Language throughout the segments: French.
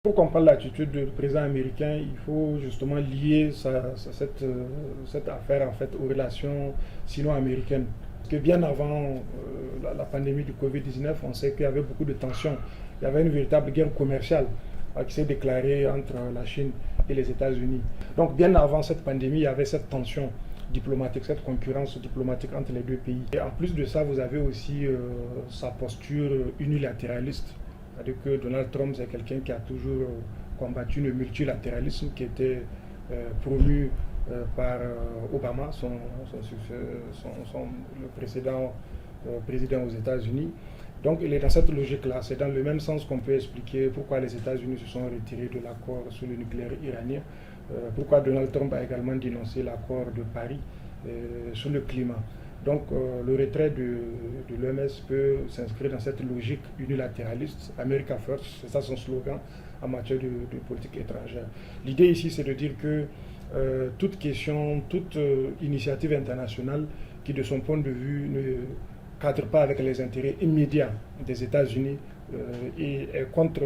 Pour comprendre l'attitude du président américain, il faut justement lier cette affaire en fait aux relations sino-américaines. Parce que bien avant la pandémie du Covid-19, on sait qu'il y avait beaucoup de tensions. Il y avait une véritable guerre commerciale qui s'est déclarée entre la Chine et les États-Unis. Donc bien avant cette pandémie, il y avait cette tension diplomatique, cette concurrence diplomatique entre les deux pays. Et en plus de ça, vous avez aussi sa posture unilatéraliste. C'est-à-dire que Donald Trump, c'est quelqu'un qui a toujours combattu le multilatéralisme qui était promu par Obama, le précédent président aux États-Unis. Donc il est dans cette logique-là. C'est dans le même sens qu'on peut expliquer pourquoi les États-Unis se sont retirés de l'accord sur le nucléaire iranien, pourquoi Donald Trump a également dénoncé l'accord de Paris sur le climat. Donc le retrait de l'OMS peut s'inscrire dans cette logique unilatéraliste, America First, c'est ça son slogan en matière de politique étrangère. L'idée ici, c'est de dire que toute question, toute initiative internationale qui, de son point de vue, ne cadre pas avec les intérêts immédiats des États-Unis et est contre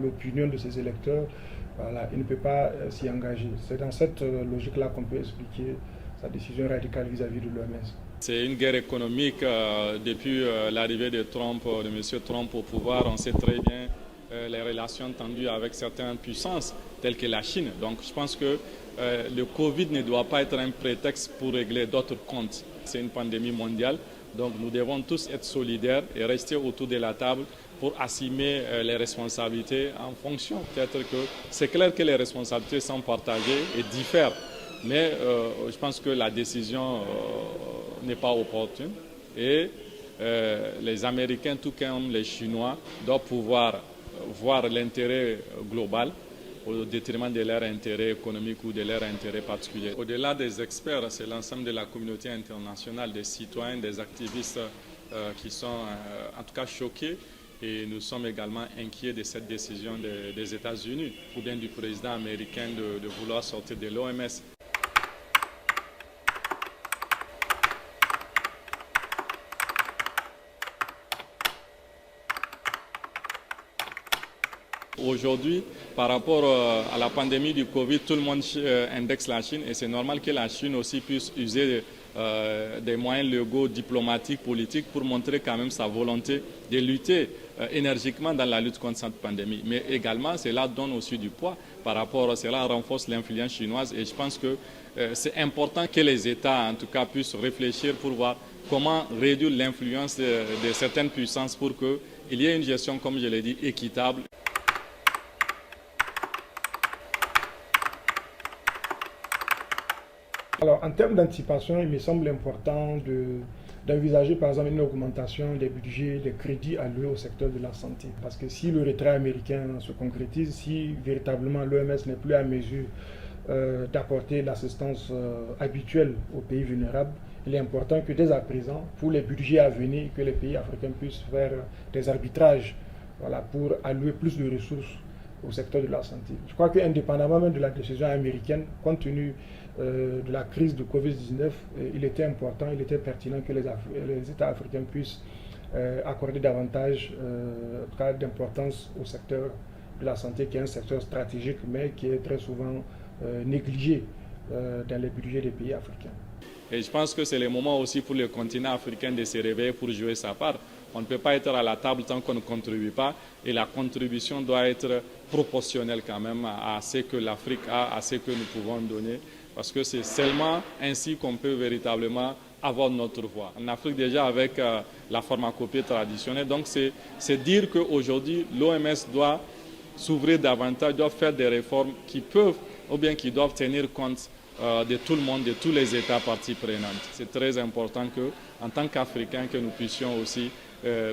l'opinion de ses électeurs, voilà, il ne peut pas s'y engager. C'est dans cette logique-là qu'on peut expliquer sa décision radicale vis-à-vis de l'OMS. C'est une guerre économique depuis l'arrivée de M. Trump au pouvoir. On sait très bien les relations tendues avec certaines puissances telles que la Chine. Donc je pense que le Covid ne doit pas être un prétexte pour régler d'autres comptes. C'est une pandémie mondiale. Donc nous devons tous être solidaires et rester autour de la table pour assumer les responsabilités en fonction. Peut-être que c'est clair que les responsabilités sont partagées et diffèrent. Mais je pense que la décision n'est pas opportune et les Américains, tout comme les Chinois, doivent pouvoir voir l'intérêt global au détriment de leur intérêt économique ou de leur intérêt particulier. Au-delà des experts, c'est l'ensemble de la communauté internationale, des citoyens, des activistes qui sont en tout cas choqués. Et nous sommes également inquiets de cette décision des États-Unis ou bien du président américain de vouloir sortir de l'OMS. Aujourd'hui, par rapport à la pandémie du Covid, tout le monde indexe la Chine et c'est normal que la Chine aussi puisse user des moyens légaux, diplomatiques, politiques pour montrer quand même sa volonté de lutter énergiquement dans la lutte contre cette pandémie. Mais également, cela donne aussi du poids par rapport, cela renforce l'influence chinoise et je pense que c'est important que les États, en tout cas, puissent réfléchir pour voir comment réduire l'influence de certaines puissances pour qu'il y ait une gestion, comme je l'ai dit, équitable. Alors, en termes d'anticipation, il me semble important d'envisager par exemple une augmentation des budgets, des crédits alloués au secteur de la santé. Parce que si le retrait américain se concrétise, si véritablement l'OMS n'est plus à mesure d'apporter l'assistance habituelle aux pays vulnérables, il est important que dès à présent, pour les budgets à venir, que les pays africains puissent faire des arbitrages, voilà, pour allouer plus de ressources au secteur de la santé. Je crois qu'indépendamment même de la décision américaine, compte tenu de la crise de Covid-19, il était important, il était pertinent que les États africains puissent accorder davantage d'importance au secteur de la santé, qui est un secteur stratégique, mais qui est très souvent négligé dans les budgets des pays africains. Et je pense que c'est le moment aussi pour le continent africain de se réveiller pour jouer sa part. On ne peut pas être à la table tant qu'on ne contribue pas et la contribution doit être proportionnelle quand même à ce que l'Afrique a, à ce que nous pouvons donner. Parce que c'est seulement ainsi qu'on peut véritablement avoir notre voix. En Afrique déjà avec la pharmacopée traditionnelle, donc c'est dire qu'aujourd'hui l'OMS doit s'ouvrir davantage, doit faire des réformes qui peuvent ou bien qui doivent tenir compte de tout le monde, de tous les États parties prenantes. C'est très important qu'en tant qu'Africains, que nous puissions aussi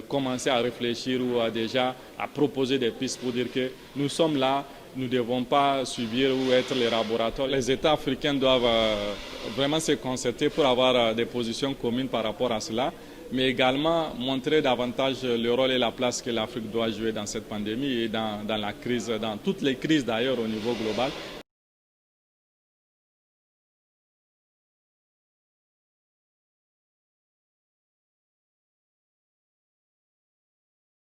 commencer à réfléchir ou déjà à proposer des pistes pour dire que nous sommes là, nous ne devons pas subir ou être les laboratoires. Les États africains doivent vraiment se concerter pour avoir des positions communes par rapport à cela, mais également montrer davantage le rôle et la place que l'Afrique doit jouer dans cette pandémie et dans la crise, dans toutes les crises d'ailleurs au niveau global.